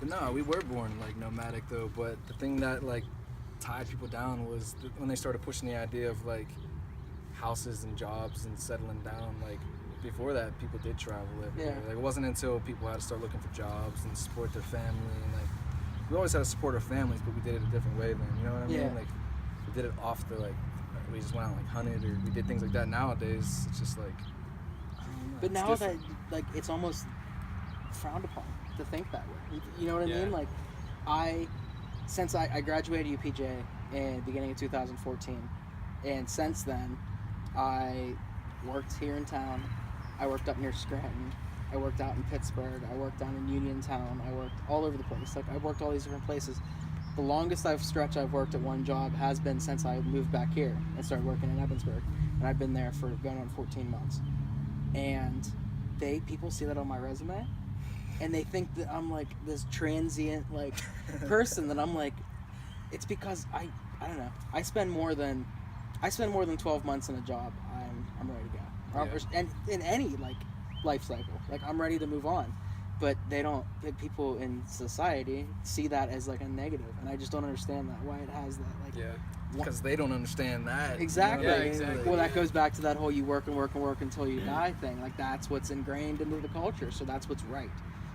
But no, we were born like nomadic though. But the thing that like tied people down was when they started pushing the idea of like houses and jobs and settling down. Like before that, people did travel everywhere. Yeah. Like it wasn't until people had to start looking for jobs and support their family and like we always had to support our families, but we did it a different way then. You know what I mean? Yeah. Like we did it off the like we just went out and like hunted or we did things like that. Nowadays, it's just like. I don't know, But it's now different. that like it's almost frowned upon to think that way. You know what I Yeah. mean? Like since I graduated UPJ in the beginning of 2014, and since then I worked here in town. I worked up near Scranton. I worked out in Pittsburgh. I worked down in Uniontown. I worked all over the place. Like I've worked all these different places. The longest stretch I've worked at one job has been since I moved back here and started working in Evansburg, and I've been there for going on 14 months. And people see that on my resume, and they think that I'm like this transient like person. That I'm like, it's because I don't know. I spend more than 12 months in a job. I'm ready to go. Yeah. And in any like life cycle, like I'm ready to move on. But people in society see that as like a negative, and I just don't understand that, why it has that like. Yeah. Because they don't understand that. Exactly. You know what I Yeah, mean? exactly. Well, that goes back to that whole you work and work and work until you die thing. Like that's what's ingrained into the culture, so that's what's right.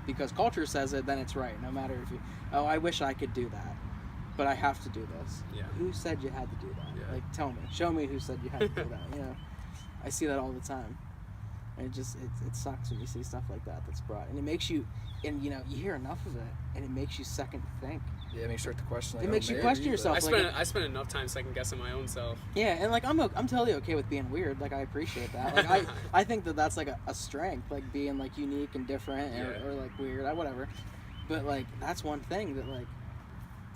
Because culture says it, then it's right. No matter if I wish I could do that, but I have to do this. Yeah. Who said you had to do that? Yeah. Like, tell me, show me who said you had to do that. You know, I see that all the time. And it sucks when you see stuff like that that's brought, and it makes you, and you hear enough of it, and it makes you second think. Yeah, it makes you start to question. Like, It makes you maybe, question but- yourself. I spent enough time second guessing my own self. Yeah, and like I'm totally okay with being weird. Like I appreciate that. Like I think that's like a strength, like being like unique and different, or like weird, whatever. But like that's one thing that like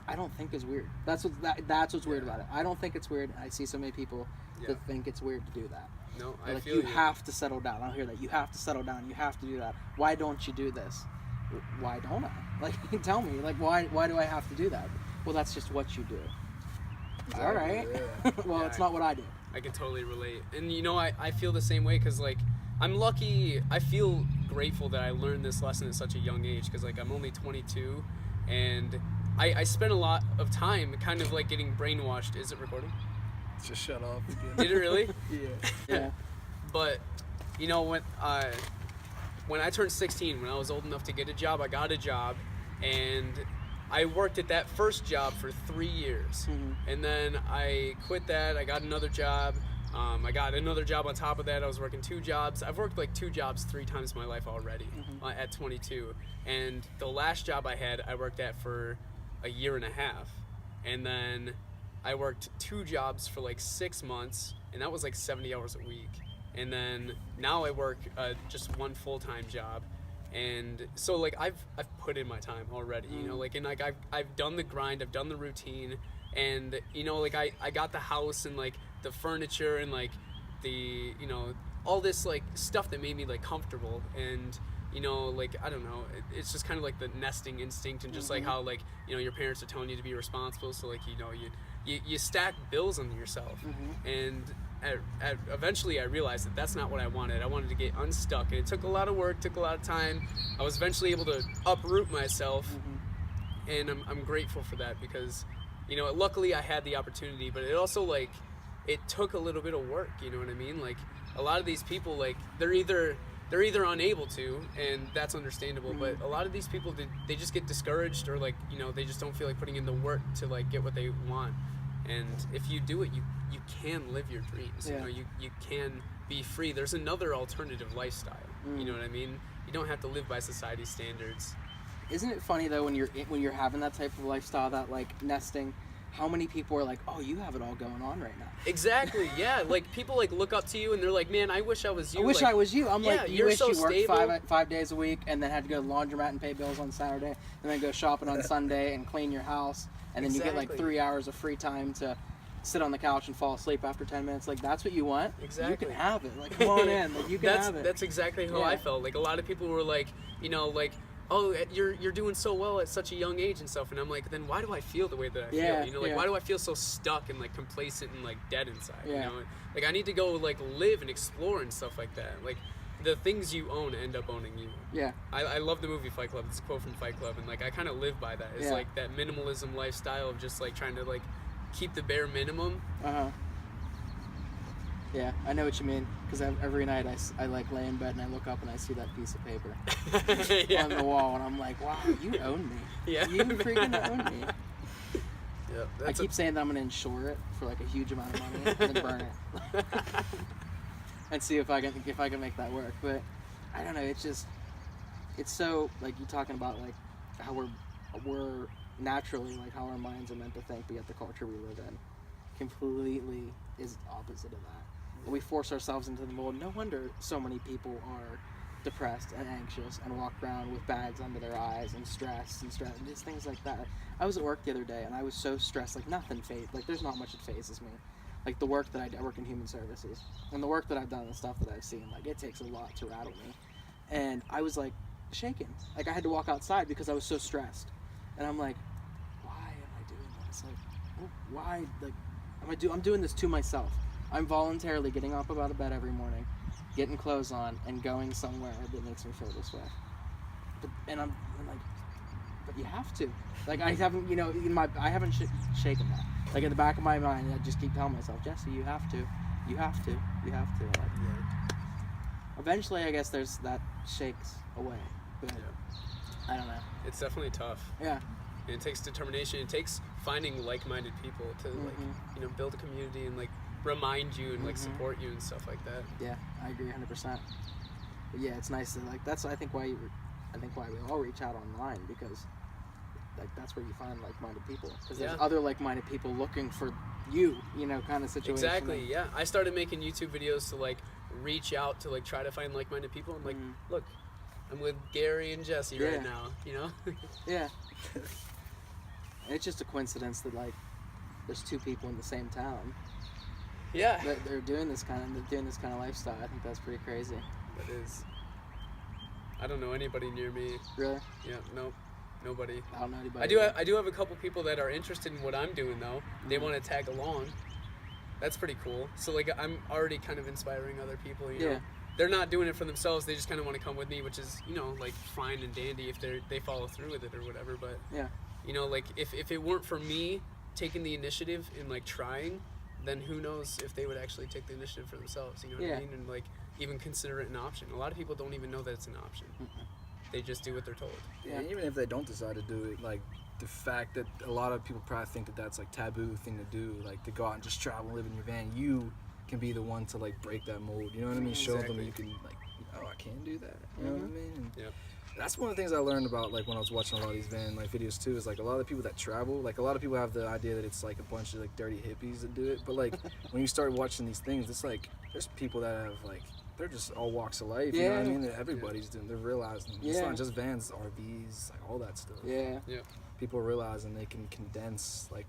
I don't think is weird. That's what's weird about it. I don't think it's weird. I see so many people that think it's weird to do that. No, They're I like, feel you have to settle down. I don't hear that. You have to settle down. You have to do that. Why don't you do this? Why don't I? Like, tell me. Like, why do I have to do that? Well, that's just what you do. Exactly, All right. yeah. Well, Yeah, it's not what I do. I can totally relate. And I feel the same way because like I'm lucky. I feel grateful that I learned this lesson at such a young age because like I'm only 22 and I spent a lot of time kind of like getting brainwashed. Is it recording? Just shut off. Did it really? Yeah. Yeah. But when I turned 16, when I was old enough to get a job, I got a job, and I worked at that first job for 3 years, and then I quit that. I got another job. I got another job on top of that. I was working 2 jobs. I've worked like 2 jobs 3 times in my life already at 22. And the last job I had, I worked at for a year and a half, and then I worked 2 jobs for like 6 months, and that was like 70 hours a week. And then now I work just 1 full-time job, and so like I've put in my time already, and like I've done the grind, I've done the routine, and like I got the house and like the furniture and like the all this like stuff that made me like comfortable, and like I don't know, it's just kind of like the nesting instinct, and just like how like your parents are telling you to be responsible, so like you stack bills on yourself, and eventually I realized that that's not what I wanted. I wanted to get unstuck, and it took a lot of work, took a lot of time. I was eventually able to uproot myself, and I'm grateful for that because luckily I had the opportunity, but it also like it took a little bit of work, you know what I mean? Like a lot of these people, like they're either unable to, and that's understandable, but a lot of these people, they just get discouraged, or like they just don't feel like putting in the work to like get what they want. And if you do it, you can live your dreams. Yeah. You can be free. There's another alternative lifestyle. You know what I mean? You don't have to live by society's standards. Isn't it funny though when you're having that type of lifestyle, that like nesting, how many people are like, oh, you have it all going on right now? Exactly. Yeah. Like people like look up to you and they're like, man, I wish I was you. I wish like, I was you. I'm yeah, like, you you're wish so you worked stable. 5 days a week and then had to go to the laundromat and pay bills on Saturday, and then go shopping on Sunday and clean your house, and then you get like 3 hours of free time to sit on the couch and fall asleep after 10 minutes. Like that's what you want? Exactly. You can have it. Like come on in. Like you can have it. That's exactly how I felt. Like a lot of people were like, like, oh, you're doing so well at such a young age and stuff, and I'm like, then why do I feel the way that I feel? Like why do I feel so stuck and like complacent and like dead inside? Like I need to go like live and explore and stuff like that. Like the things you own end up owning you. Yeah. I love the movie Fight Club. It's a quote from Fight Club, and like I kind of live by that. It's like that minimalism lifestyle of just like trying to like keep the bare minimum. Yeah, I know what you mean. Because every night I like lay in bed and I look up and I see that piece of paper on the wall, and I'm like, wow, you own me. Yeah. You freaking own me. Yeah, I keep saying that I'm gonna insure it for like a huge amount of money and then burn it, and see if I can make that work. But I don't know. It's so like you talking about like how we're naturally like how our minds are meant to think, but yet the culture we live in completely is opposite of that. We force ourselves into the mold. No wonder so many people are depressed and anxious and walk around with bags under their eyes and stress and just things like that. I was at work the other day and I was so stressed, like nothing fazed, like there's not much that phases me. Like the work that I work in human services, and the work that I've done and the stuff that I've seen, like it takes a lot to rattle me. And I was like shaking, like I had to walk outside because I was so stressed. And I'm like, why am I doing this? Like, why? Like, I'm doing this to myself. I'm voluntarily getting up out of bed every morning, getting clothes on, and going somewhere that makes me feel this way. I'm like, but you have to. Like I haven't, I haven't shaken that. Like in the back of my mind, I just keep telling myself, Jesse, you have to. Like, eventually, I guess that shakes away. But I don't know. It's definitely tough. Yeah. And it takes determination. It takes finding like-minded people to like, build a community and like remind you and like support you and stuff like that. Yeah, I agree 100%. But yeah, it's nice to like. That's I think why we all reach out online, because like that's where you find like-minded people. Because there's other like-minded people looking for you, kind of situation. Exactly. Yeah, I started making YouTube videos to like reach out to like try to find like-minded people. I'm like, look, I'm with Gary and Jesse right now. Yeah. It's just a coincidence that like there's two people in the same town. Yeah. They're doing this kind of lifestyle. I think that's pretty crazy. That is. I don't know anybody near me. Really? Yeah. Nope. Nobody. I don't know anybody. I do have a couple people that are interested in what I'm doing though. They want to tag along. That's pretty cool. So like I'm already kind of inspiring other people. You know? They're not doing it for themselves. They just kind of want to come with me, which is like fine and dandy if they follow through with it or whatever. But like if it weren't for me taking the initiative and like trying, then who knows if they would actually take the initiative for themselves, what I mean? And like even consider it an option. A lot of people don't even know that it's an option. They just do what they're told. Yeah, even if they don't decide to do it, like the fact that a lot of people probably think that that's like taboo thing to do, like to go out and just travel and live in your van, you can be the one to like break that mold, you know what I mean? Show them you can like, I can do that, you know what I mean? And that's one of the things I learned about like when I was watching a lot of these van life videos too, is like a lot of the people that travel, like a lot of people have the idea that it's like a bunch of like dirty hippies that do it, but like when you start watching these things, it's like there's people that have like, they're just all walks of life, you know what I mean? That everybody's doing, they're realizing it's not just vans, RVs, like all that stuff. Yeah. People are realizing they can condense like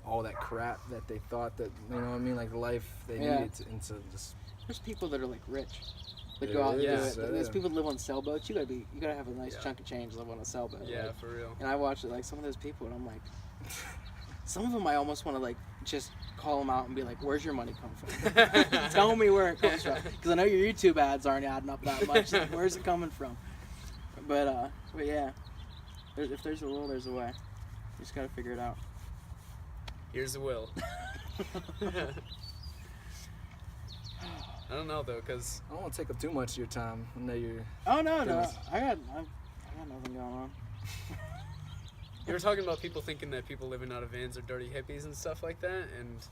all that crap that they thought that, you know what I mean, like the life they needed into just. There's people that are like rich that go out and do it. There's people that live on sailboats. You gotta have a nice chunk of change to live on a sailboat. Yeah, like, for real. And I watch it, like some of those people, and I'm like, some of them I almost want to like just call them out and be like, "Where's your money come from? Tell me where it comes from, because I know your YouTube ads aren't adding up that much. Like, where's it coming from?" But yeah, if there's a will, there's a way. You just gotta figure it out. Here's the will. I don't know though, cause I don't want to take up too much of your time. I know you're. Oh no, I got nothing going on. You were talking about people thinking that people living out of vans are dirty hippies and stuff like that, and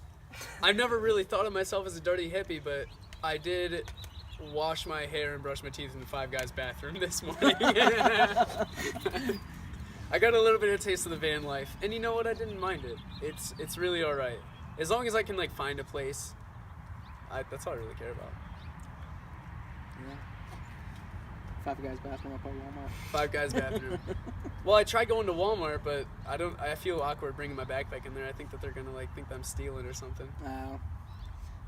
I've never really thought of myself as a dirty hippie, but I did wash my hair and brush my teeth in the Five Guys bathroom this morning. I got a little bit of a taste of the van life, and you know what? I didn't mind it. It's really all right, as long as I can like find a place. That's all I really care about. Yeah. Five Guys bathroom up at Walmart. Five Guys bathroom. Well, I tried going to Walmart, but I feel awkward bringing my backpack in there. I think that they're gonna like think that I'm stealing or something. Oh.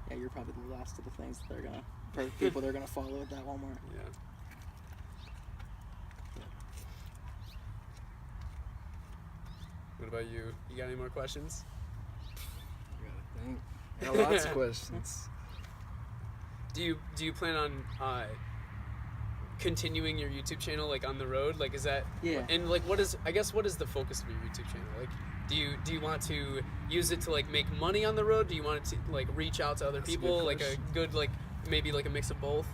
Yeah, you're probably the last of the things that people they're gonna follow at that Walmart. Yeah. What about you? You got any more questions? I gotta think. I got lots of questions. Do you plan on continuing your YouTube channel like on the road? Like, is that And like, what is the focus of your YouTube channel? Like, do you want to use it to like make money on the road? Do you want it to like reach out to other people? Like a good like maybe like a mix of both?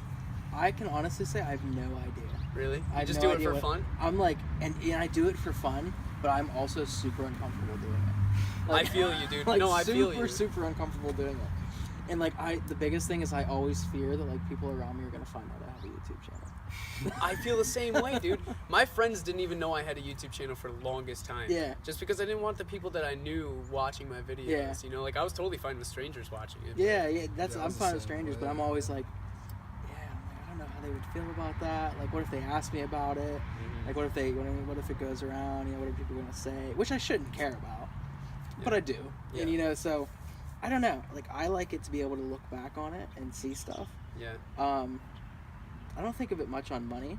I can honestly say I have no idea. Really? I You just no do it idea for fun? I'm like, and I do it for fun, but I'm also super uncomfortable doing it. I feel you, dude. Like, No, I feel you. Super uncomfortable doing it. And like the biggest thing is I always fear that like people around me are gonna find out I have a YouTube channel. I feel the same way, dude. My friends didn't even know I had a YouTube channel for the longest time. Yeah. Just because I didn't want the people that I knew watching my videos. Yeah. You know, like I was totally fine with strangers watching it. Yeah, I'm the fine with same strangers, way. but I'm always like, I don't know how they would feel about that. Like, what if they ask me about it? Mm-hmm. Like, what if it goes around? You know, what are people gonna say? Which I shouldn't care about, but I do. Yeah. And you know, so I don't know. Like, I like it to be able to look back on it and see stuff. Yeah. I don't think of it much on money.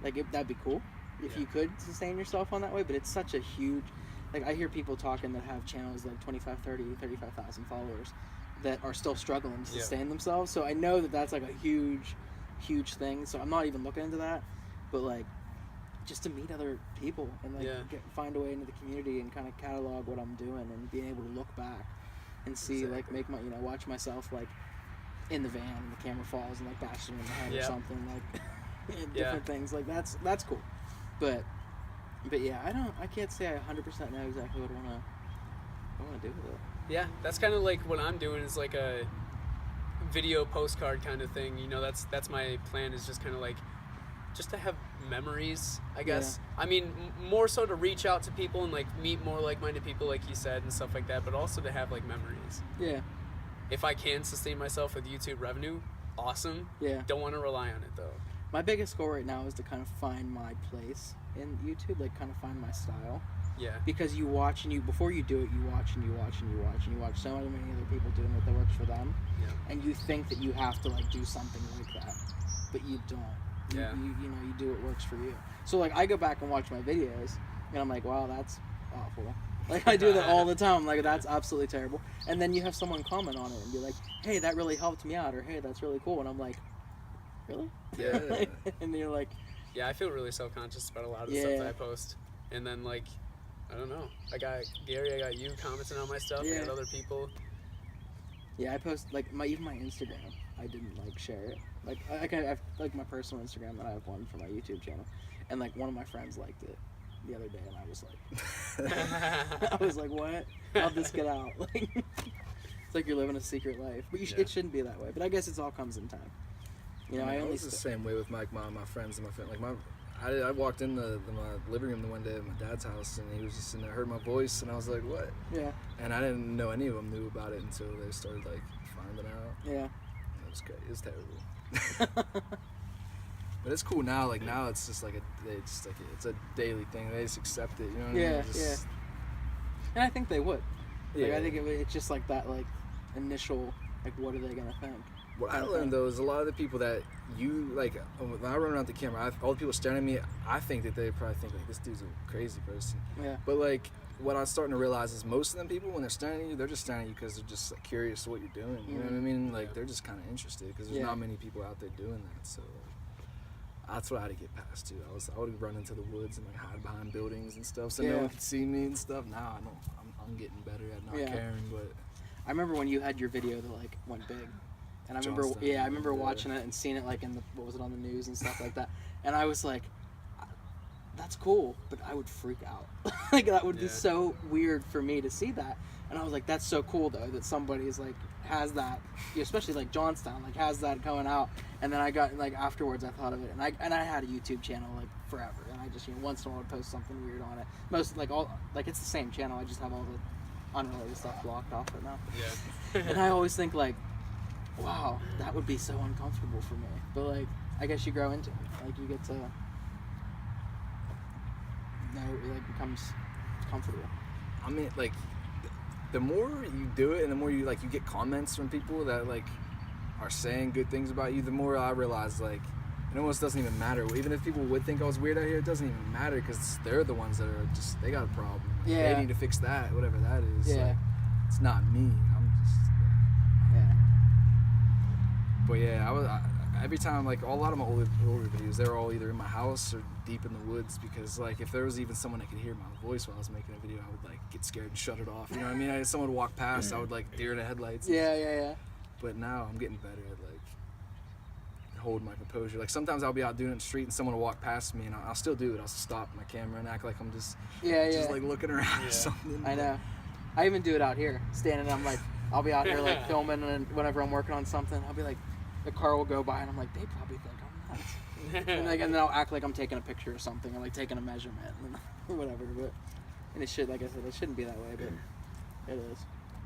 Like, that'd be cool if Yeah. you could sustain yourself on that way, but it's such a huge, like, I hear people talking that have channels like 25, 30, 35,000 followers that are still struggling to sustain themselves. So I know that that's like a huge thing. So I'm not even looking into that, but like, just to meet other people and like find a way into the community and kind of catalog what I'm doing and being able to look back and see like make my watch myself like in the van and the camera falls and like bash them in the head or something like different things like that's cool. But yeah, I can't say I 100% know exactly what I want to do with it. Yeah, that's kind of like what I'm doing is like a video postcard kind of thing. You know, that's my plan is just kind of like just to have memories, I guess. I mean, more so to reach out to people and like meet more like-minded people, like you said, and stuff like that, but also to have like memories. Yeah. If I can sustain myself with YouTube revenue, awesome. Yeah. Don't want to rely on it though. My biggest goal right now is to kind of find my place in YouTube, like kind of find my style. Yeah. Because you watch and before you do it, you watch and you watch and you watch and you watch so many other people doing it that works for them. Yeah. And you think that you have to like do something like that, but you don't. You know, you do what works for you. So like I go back and watch my videos and I'm like, wow, that's awful. Like I do that all the time. Like that's absolutely terrible. And then you have someone comment on it and be like, hey, that really helped me out, or hey, that's really cool. And I'm like, really? Yeah. And you're like, yeah, I feel really self-conscious about a lot of the stuff that I post. And then like, I don't know. I got Gary, I got you commenting on my stuff. I got other people. Yeah, I post like even my Instagram. I didn't like share it. Like I have like my personal Instagram that I have one for my YouTube channel, and like one of my friends liked it the other day, and I was like, what? How'd this get out? Like, it's like you're living a secret life, but it shouldn't be that way. But I guess it's all comes in time. You know, I was the same way with my friends and my friend. Like I walked in my living room the one day at my dad's house, and he was just in there, heard my voice, and I was like, what? Yeah. And I didn't know any of them knew about it until they started like finding out. Yeah. It was great. It was terrible. But it's cool now. Like now, it's just like it's a daily thing. They just accept it. You know what I mean? Yeah. And I think they would. Like, Yeah. I think it's just like that, like initial, like what are they gonna think? What I learned though is a lot of the people that you like when I run around the camera, all the people staring at me, I think that they probably think like this dude's a crazy person. Yeah. But like what I'm starting to realize is most of them people when they're staring at you, they're just staring at you because they're just like, curious what you're doing. You know what I mean? Like they're just kind of interested because there's not many people out there doing that. So that's what I had to get past too. I would run into the woods and like hide behind buildings and stuff so no one could see me and stuff. Now I know I'm getting better at not caring. But I remember when you had your video that like went big. And I remember watching it and seeing it like in what was it on the news and stuff like that. And I was like, that's cool, but I would freak out. Like that would be so weird for me to see that. And I was like, that's so cool though that somebody's like has that, especially like Johnstown, like has that going out. And then I got like afterwards I thought of it, and I had a YouTube channel like forever, and I just once in a while would post something weird on it. Most like it's the same channel. I just have all the unrelated stuff blocked off it now. Yeah. And I always think like, wow, that would be so uncomfortable for me. But like, I guess you grow into it. Like you get to know, it like becomes comfortable. I mean, like, the more you do it and the more you get comments from people that like are saying good things about you, the more I realize like it almost doesn't even matter. Even if people would think I was weird out here, it doesn't even matter because they're the ones that are just, they got a problem. They need to fix that, whatever that is. Yeah. Like, it's not me. I'm just. Yeah. But yeah, every time, like, a lot of my older videos, they're all either in my house or deep in the woods, because, like, if there was even someone that could hear my voice while I was making a video, I would, like, get scared and shut it off. You know what I mean? If someone would walk past, I would, like, deer in the headlights. Yeah. But now I'm getting better at, like, holding my composure. Like, sometimes I'll be out doing it in the street and someone will walk past me, and I'll still do it. I'll stop my camera and act like I'm just like, looking around or something. I know. I even do it out here, standing. I'm like, I'll be out here like filming, and whenever I'm working on something, I'll be like, the car will go by, and I'm like, they probably think I'm nuts. and then I'll act like I'm taking a picture or something, or like taking a measurement, or whatever. But and it should, like I said, it shouldn't be that way, but it is.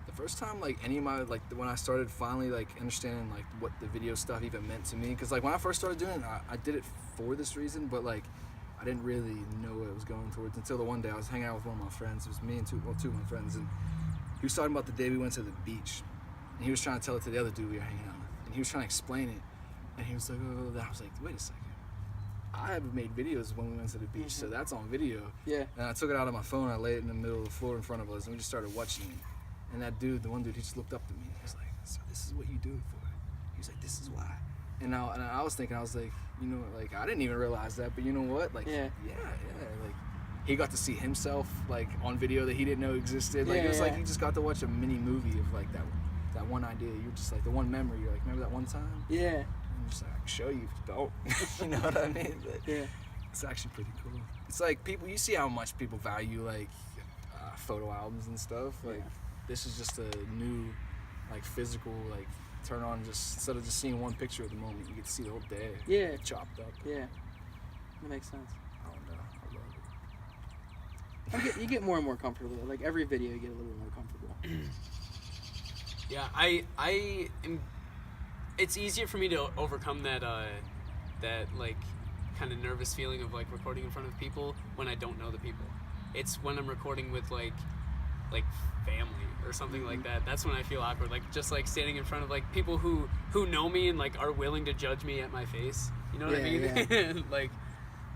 The first time, like, any of my, like, when I started finally, like, understanding, like, what the video stuff even meant to me, because, like, when I first started doing it, I did it for this reason, but, like, I didn't really know what it was going towards until the one day I was hanging out with one of my friends. It was me and two of my friends, and he was talking about the day we went to the beach, and he was trying to tell it to the other dude we were hanging out with, and he was trying to explain it, and he was like, oh, I was like, wait a second. I have made videos when we went to the beach, so that's on video. Yeah. And I took it out of my phone, I laid it in the middle of the floor in front of us, and we just started watching it. And that dude, the one dude, he just looked up to me. He was like, so this is what you do it for? He was like, this is why. And I was thinking, I was like, you know, like, I didn't even realize that, but you know what? Like, yeah. Like, he got to see himself, like, on video that he didn't know existed. Like, it was like he just got to watch a mini movie of, like, that one idea. You're just like, the one memory. You're like, remember that one time? Yeah. And you're just like, I can show you if you don't. You know what I mean? But yeah. It's actually pretty cool. It's like, people, you see how much people value, like, photo albums and stuff. Like, this is just a new, like, physical, like, turn on, just instead of just seeing one picture of the moment, you get to see the whole day. Yeah. Chopped up. Yeah. That makes sense. I don't know. I love it. You get more and more comfortable. Like, every video, you get a little more comfortable. Yeah, I am. It's easier for me to overcome that like kind of nervous feeling of like recording in front of people when I don't know the people. It's when I'm recording with like family or something like that. That's when I feel awkward. Like just like standing in front of like people who know me and like are willing to judge me at my face. You know what I mean? Yeah. Like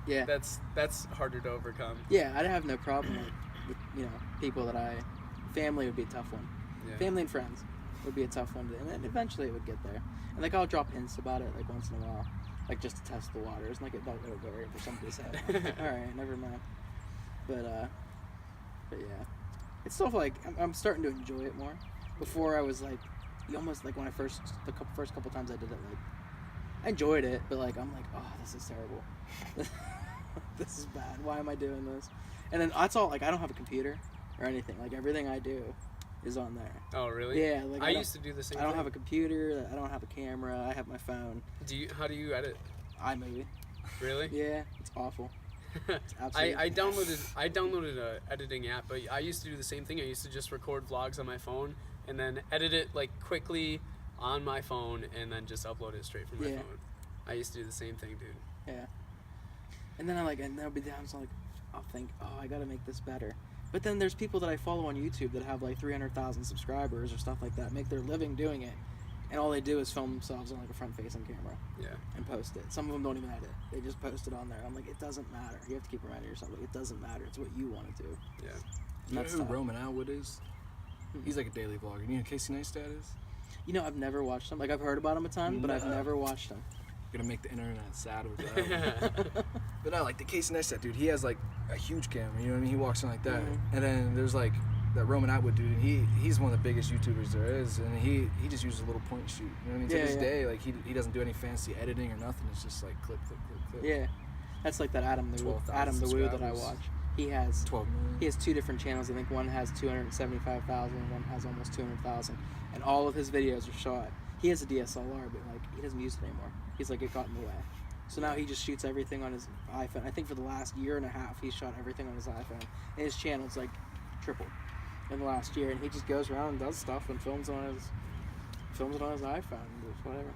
yeah, that's harder to overcome. Yeah, I'd have no problem with you know, people that family would be a tough one. Yeah. Family and friends would be a tough one, and then eventually it would get there. And like I'll drop hints about it like once in a while, like just to test the waters, like it don't go worry for somebody to say, all right, never mind. But yeah, it's stuff like I'm starting to enjoy it more. Before I was like, almost like when the first couple times I did it, like I enjoyed it, but like I'm like, oh, this is terrible. This is bad. Why am I doing this? And then that's all. Like I don't have a computer or anything. Like everything I do is on there. Oh really? Yeah. Like I used to do the same. I don't have a computer. I don't have a camera. I have my phone. How do you edit? iMovie. Really? Yeah. It's awful. It's absolutely I downloaded a editing app, but I used to do the same thing. I used to just record vlogs on my phone and then edit it like quickly on my phone and then just upload it straight from my phone. I used to do the same thing, dude. Yeah. And then there'll be times like I'll think, oh, I gotta make this better. But then there's people that I follow on YouTube that have like 300,000 subscribers or stuff like that, make their living doing it, and all they do is film themselves on like a front-facing camera. Yeah. And post it. Some of them don't even edit. They just post it on there. I'm like, it doesn't matter. You have to keep reminding yourself, like, it doesn't matter. It's what you want to do. Yeah. You know who Roman Atwood is? He's like a daily vlogger. You know who Casey Neistat is? You know, I've never watched him. Like, I've heard about him a ton, but I've never watched him. Gonna make the internet sad with that. But no, like the Casey Neistat dude, he has like a huge camera, you know what I mean? He walks in like that. And then there's like that Roman Atwood dude, and he's one of the biggest YouTubers there is, and he just uses a little point and shoot. You know what I mean? To this day, like he doesn't do any fancy editing or nothing. It's just like clip. Yeah. That's like that Adam the Woo that I watch. He has 12 million. He has two different channels. I think one has 275,000, one has almost 200,000, and all of his videos are shot. He has a DSLR, but like he doesn't use it anymore. He's like, it got in the way. So now he just shoots everything on his iPhone. I think for the last year and a half, he's shot everything on his iPhone. And his channel's like tripled in the last year. And he just goes around and does stuff and films it on his iPhone, whatever.